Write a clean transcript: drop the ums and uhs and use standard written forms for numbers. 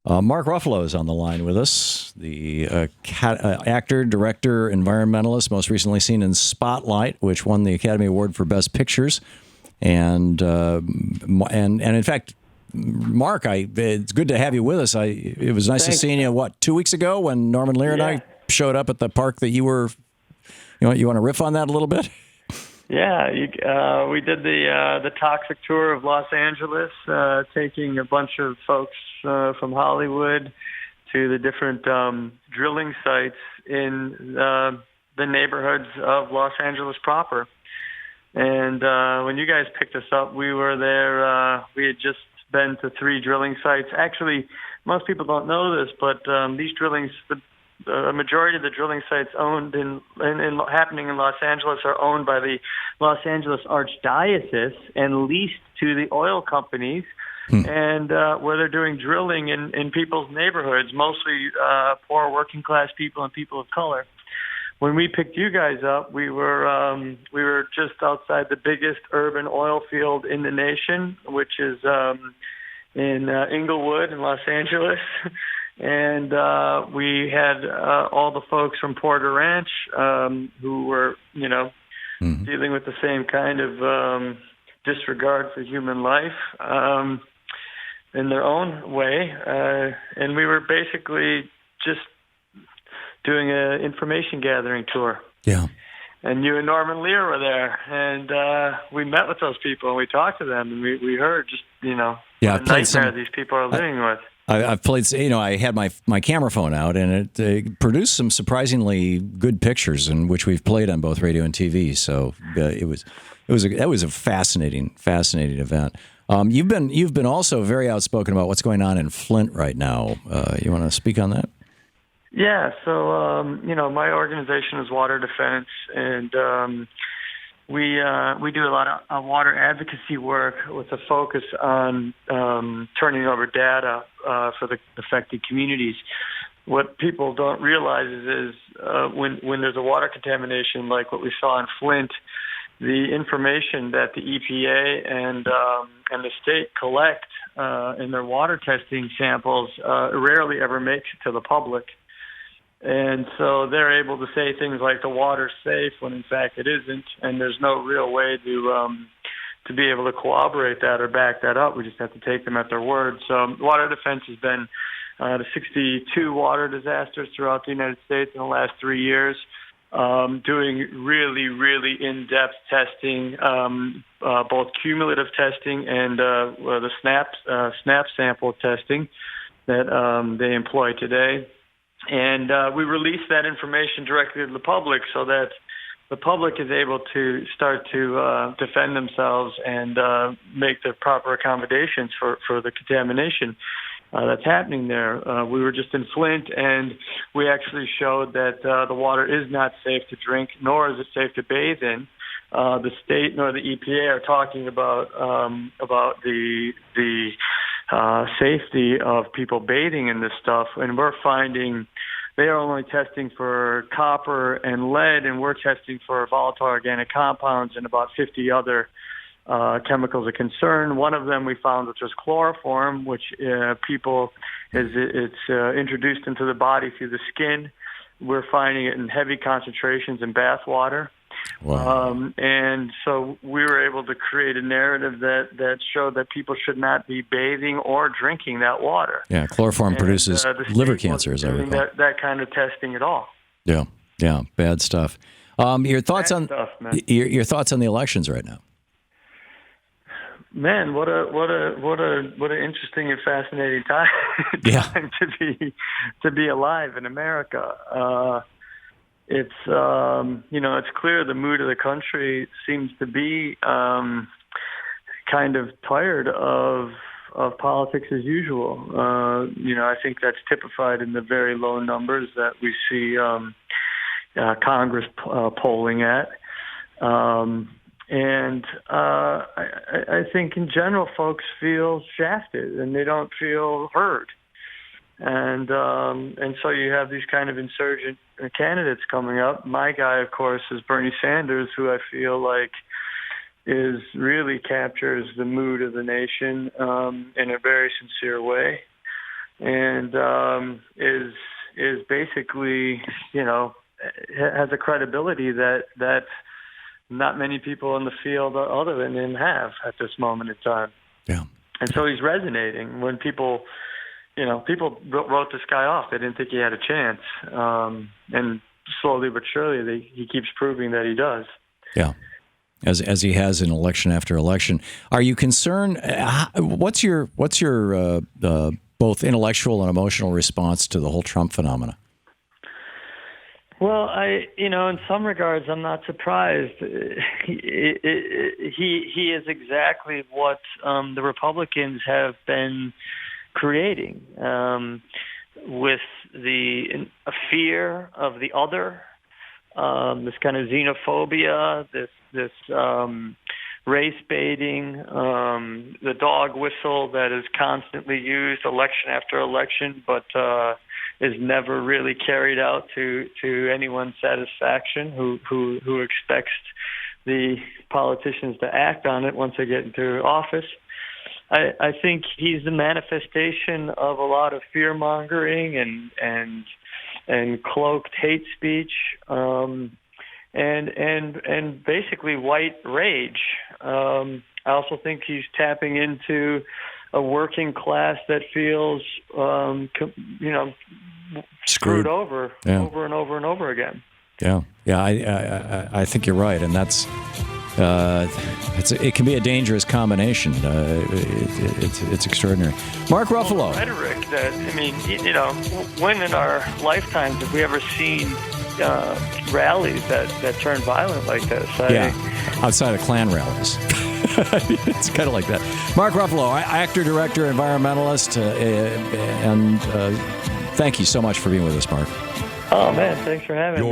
Mark Ruffalo is on the line with us, the actor, director, environmentalist, most recently seen in Spotlight, which won the Academy Award for Best Pictures. And in fact, Mark, it's good to have you with us. It was nice to see you, 2 weeks ago when Norman Lear and I showed up at the park that you were, you want to riff on that a little bit? Yeah, we did the toxic tour of Los Angeles, taking a bunch of folks from Hollywood to the different drilling sites in the neighborhoods of Los Angeles proper. And when you guys picked us up, we were there. We had just been to 3 drilling sites. Actually, most people don't know this, but these drillings, the majority of the drilling sites owned happening in Los Angeles are owned by the Los Angeles Archdiocese and leased to the oil companies, and where they're doing drilling in people's neighborhoods, mostly poor working class people and people of color. When we picked you guys up, we were just outside the biggest urban oil field in the nation, which is in Inglewood in Los Angeles. And we had all the folks from Porter Ranch who were, dealing with the same kind of disregard for human life in their own way. And we were basically just doing an information gathering tour. Yeah. And you and Norman Lear were there, and we met with those people, and we talked to them, and we heard just, the nightmare these people are living with. I've played, I had my camera phone out, and it produced some surprisingly good pictures, in which we've played on both radio and TV. So that was a fascinating event. You've been also very outspoken about what's going on in Flint right now. You want to speak on that? Yeah. So my organization is Water Defense, and we do a lot of water advocacy work with a focus on turning over data for the affected communities. What people don't realize is when there's a water contamination like what we saw in Flint, the information that the EPA and the state collect in their water testing samples rarely ever makes it to the public. And so they're able to say things like the water's safe when in fact it isn't, and there's no real way to be able to corroborate that or back that up. We just have to take them at their word. So Water Defense has been to 62 water disasters throughout the United States in the last 3 years, doing really, really in-depth testing, both cumulative testing and the SNAP sample testing that they employ today. And we release that information directly to the public so that the public is able to start to defend themselves and make the proper accommodations for the contamination that's happening there. We were just in Flint, and we actually showed that the water is not safe to drink, nor is it safe to bathe in. The state nor the EPA are talking about the safety of people bathing in this stuff, and we're finding they are only testing for copper and lead, and we're testing for volatile organic compounds and about 50 other chemicals of concern. One of them we found, which was chloroform, which it's introduced into the body through the skin. We're finding it in heavy concentrations in bath water. Wow. And so we were able to create a narrative that showed that people should not be bathing or drinking that water. Yeah, chloroform produces liver cancer, as I recall. That kind of testing at all. Yeah, bad stuff. Your thoughts on your thoughts on the elections right now? Man, what an interesting and fascinating time, to be alive in America. It's it's clear the mood of the country seems to be kind of tired of politics as usual. I think that's typified in the very low numbers that we see Congress polling at. And I think in general folks feel shafted and they don't feel heard. And so you have these kind of insurgent candidates coming up. My guy, of course, is Bernie Sanders, who I feel like really captures the mood of the nation in a very sincere way. and is basically, has a credibility that not many people in the field other than him have at this moment in time. Yeah. And so he's resonating when people wrote this guy off. They didn't think he had a chance. And slowly but surely, he keeps proving that he does. Yeah. As he has in election after election. Are you concerned? What's your both intellectual and emotional response to the whole Trump phenomena? Well, in some regards, I'm not surprised. He is exactly what the Republicans have been creating, with a fear of the other, this kind of xenophobia, this race baiting, the dog whistle that is constantly used election after election, but is never really carried out to anyone's satisfaction, who expects the politicians to act on it once they get into office. I think he's the manifestation of a lot of fear mongering and cloaked hate speech, and basically white rage. I also think he's tapping into a working class that feels, screwed over, over and over and over again. Yeah. I think you're right, and that's it can be a dangerous combination. It's extraordinary. Mark Ruffalo. Rhetoric that when in our lifetimes have we ever seen rallies that turn violent like this? Outside of Klan rallies. It's kind of like that. Mark Ruffalo, actor, director, environmentalist, and thank you so much for being with us, Mark. Oh, man, thanks for having me.